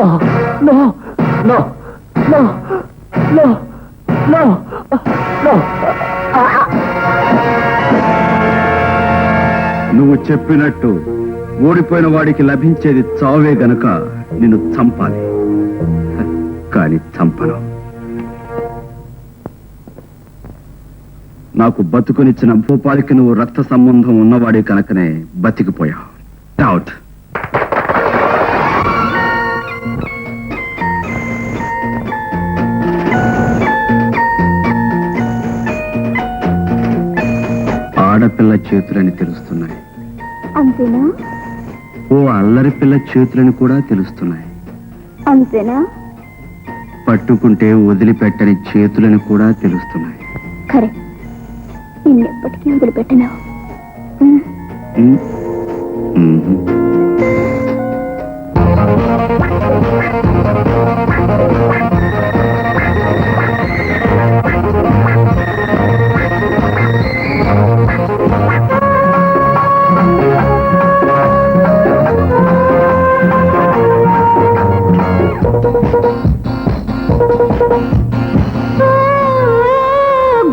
No no no no no no no. నువ్వు చెప్పినట్టు ఓడిపోయిన వాడికి లభించేది చావే గనక నిన్ను చంపాలి, కానీ చంపను. నాకు బతుకునిచ్చిన భూపాలికి నువ్వు రక్త సంబంధం ఉన్నవాడే కనుకనే బతికిపోయావు. డౌట్. ఆడపిల్ల చేతులని తెలుస్తున్నాయి, అంతేనా? ఓ అల్లరి పిల్ల చేతులని కూడా తెలుస్తున్నాయి, అంతేనా? పట్టుకుంటే వదిలిపెట్టని చేతులని కూడా తెలుస్తున్నాయి. కరెక్ట్. నిన్నెప్పటికీ వదిలిపెట్టను.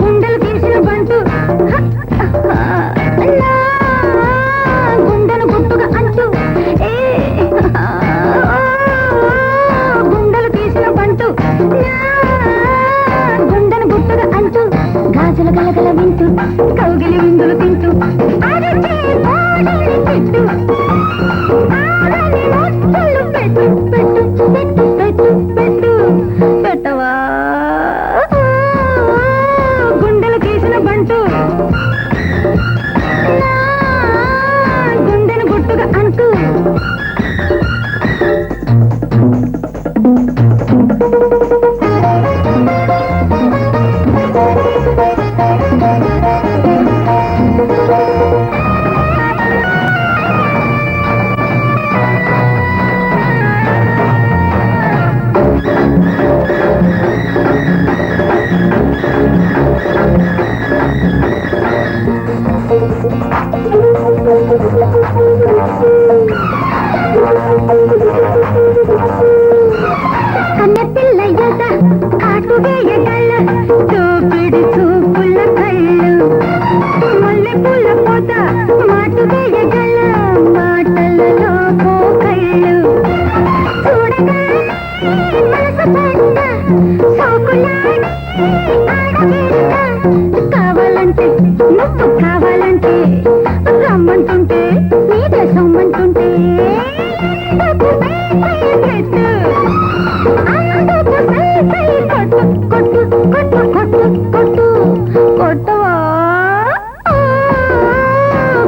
గుండెలు తీసిన బంటు గుండెను గుట్టుగా అంటూ గుండెలు తీసిన బంటు గుండెను గుట్టుగా అంటూ గాజుల గలగల వింటూ కౌగిలి విందులు తింటూ పెట్టు పెట్టు పెట్టు పెట్టు పెట్టు పెట్టవా గుండెలు తీసిన బంటు గుండెను గుట్టుగా అంటూ కన్నె పిల్ల ఎద కాటు వేయగల తోపిడి చూపుల కళ్ళు మల్లె పూల పొద మాటు వేయగల మాటలలో కళ్ళు చూడగా మనసు పడ్డ సోకులాడి కావాలంటే నువ్వు కావాలంటే రమ్మంటుంటే నీదే సొమ్మంటుంటే కొట్టు కొట్టు కొట్టు కొట్టు కొట్టు కొట్టవా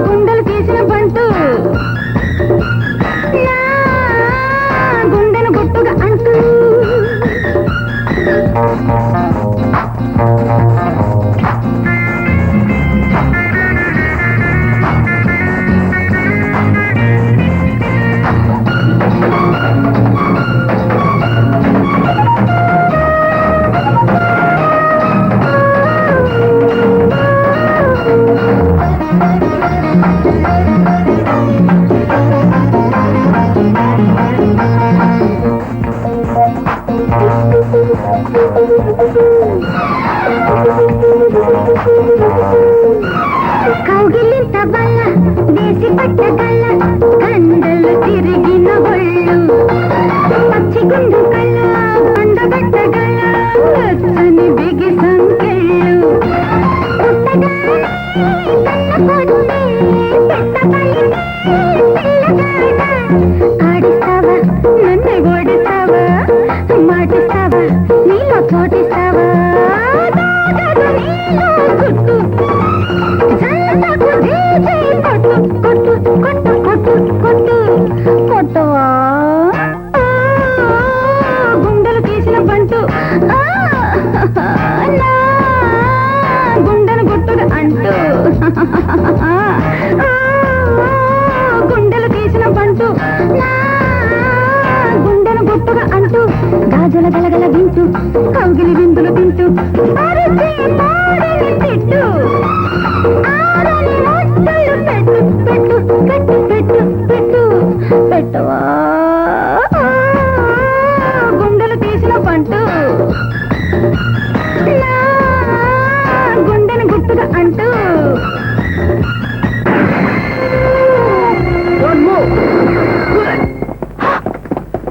గుండెలు తీసిన బంటు గుండెను గుట్టుగా అంటూ కౌగిలింత బల్ల వేసి పట్టగల్ల కండలు తిరిగిన ఒళ్ళు పచ్చి గుండు కళ్ళ పండబట్టగల పచ్చని బిగి సంకెళ్ళు ఆడిస్తావా నన్ను ఓడిస్తావా మాటిస్తావా నీలో చోటిస్తావా కొట్టు కొట్టు కొట్టు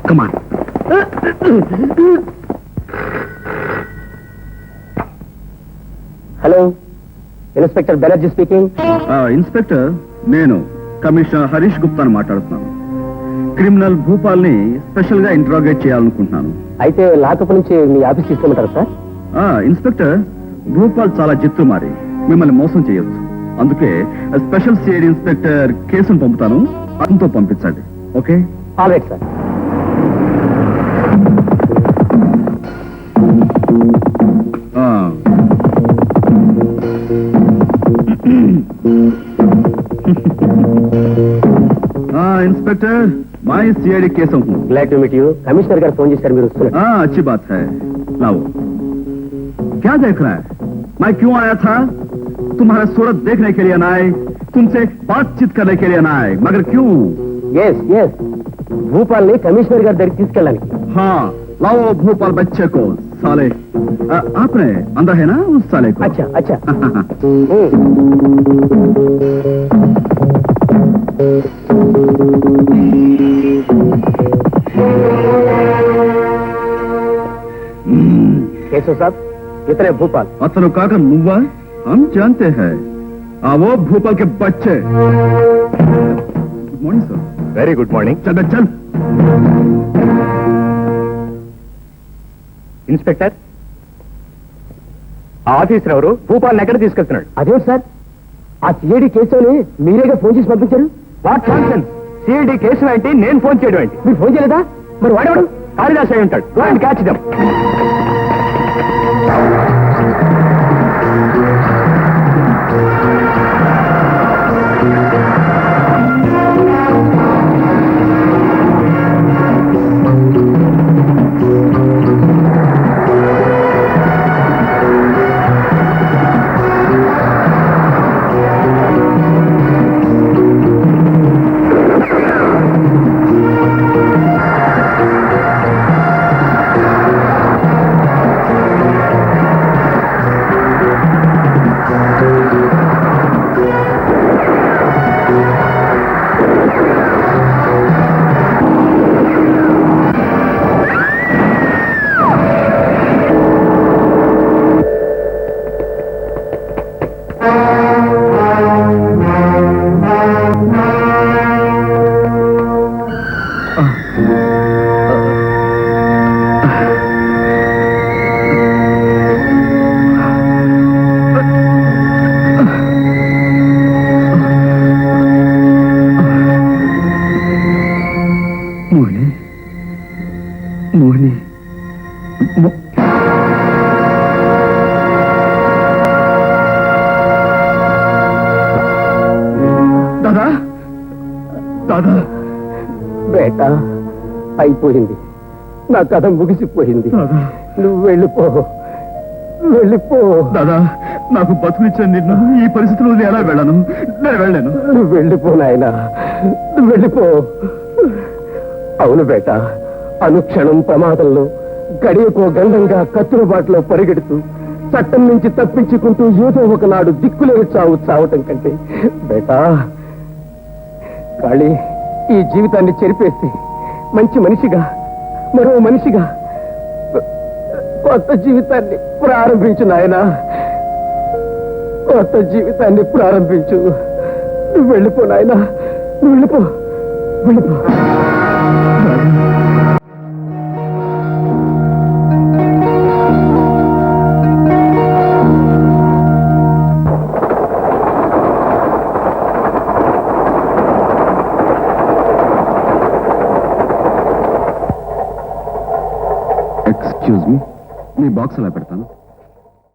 come on. Hello, inspector Banerjee speaking. Inspector, నేను కమిషనర్ హరీష్ గుప్తాను మాట్లాడుతున్నాను. క్రిమినల్ భూపాల్ని స్పెషల్ గా ఇంట్రాగేట్ చేయాలనుకుంటున్నాను. అయితే లాకప్ నుంచి మీ ఆఫీస్ తీసుకోమంటారా సార్? ఇన్స్పెక్టర్, భూపాల్ చాలా జిత్తు మారి మిమ్మల్ని మోసం చేయొచ్చు. అందుకే స్పెషల్ సిఐడి ఇన్స్పెక్టర్ కేసును పంపుతాను, అతనితో పంపించండి. Okay? All right sir. Inspector, मैं सीआईडी केस हूँ. Glad to meet you. Commissioner గారు ఫోన్ చేశారు, మీరు వస్తున్నారు. अच्छी बात है. लाओ. क्या देख रहा है? मैं क्यों आया था? तुम्हारा सूरत देखने के लिए ना आए, तुमसे बातचीत करने के लिए ना आए, मगर क्यों? ఎస్ ఎస్, భూపాల్ని కమిషనర్ గారి దగ్గరికి తీసుకెళ్ళడానికి. हाँ, लाओ भोपाल बच्चे को. साले, आपने अंदर है ना उस साले को? అచ్చా అచ్చా. కేశव साहब, इतने भोपाल. अतनु काकर मुव्वा, हम जानते हैं. वो भोपाल के बच्चे. Good morning sir. Very good morning. चल बे, चल. ఇన్స్పెక్టర్, ఆ ఆఫీసర్ ఎవరు భూపాల్ని ఎక్కడ తీసుకెళ్తున్నాడు? అదే సార్, ఆ సిఐడి కేసుని మీరేగా ఫోన్ చేసి పంపించారు. What nonsense! సిఐడి కేసు ఏంటి, నేను ఫోన్ చేయడం ఏంటి? మీరు ఫోన్ చేయలేదా? మరి వాడేవాడు? కాళిదాస్ అయి ఉంటాడు. Go and catch them. Mohini, दादा, दादा. బేటా, అయిపోయింది. నా కథ ముగిసిపోయింది. నువ్వు వెళ్ళిపో, వెళ్ళిపో. దాదా, నాకు బతుకునిచ్చాను నిన్ను. ఈ పరిస్థితిలో నేను ఎలా వెళ్ళను? నేను వెళ్ళాను. నువ్వు వెళ్ళిపో నాయనా, నువ్వు వెళ్ళిపో. అవును బేటా, అనుక్షణం ప్రమాదంలో, గడియకో గండంగా కత్తులబాటులో పరిగెడుతూ, చట్టం నుంచి తప్పించుకుంటూ ఏదో ఒకనాడు దిక్కులేని చావు చావటం కంటే బేటా, కాళీ, ఈ జీవితాన్ని చెరిపేసి మంచి మనిషిగా, మరో మనిషిగా కొత్త జీవితాన్ని ప్రారంభించు నాయనా, కొత్త జీవితాన్ని ప్రారంభించు. నువ్వు వెళ్ళిపో నాయనా, నువ్వు వెళ్ళిపో, వెళ్ళిపో. ఎక్స్క్యూజ్ మీ, మీ బాక్స్ అలా పెడతాను.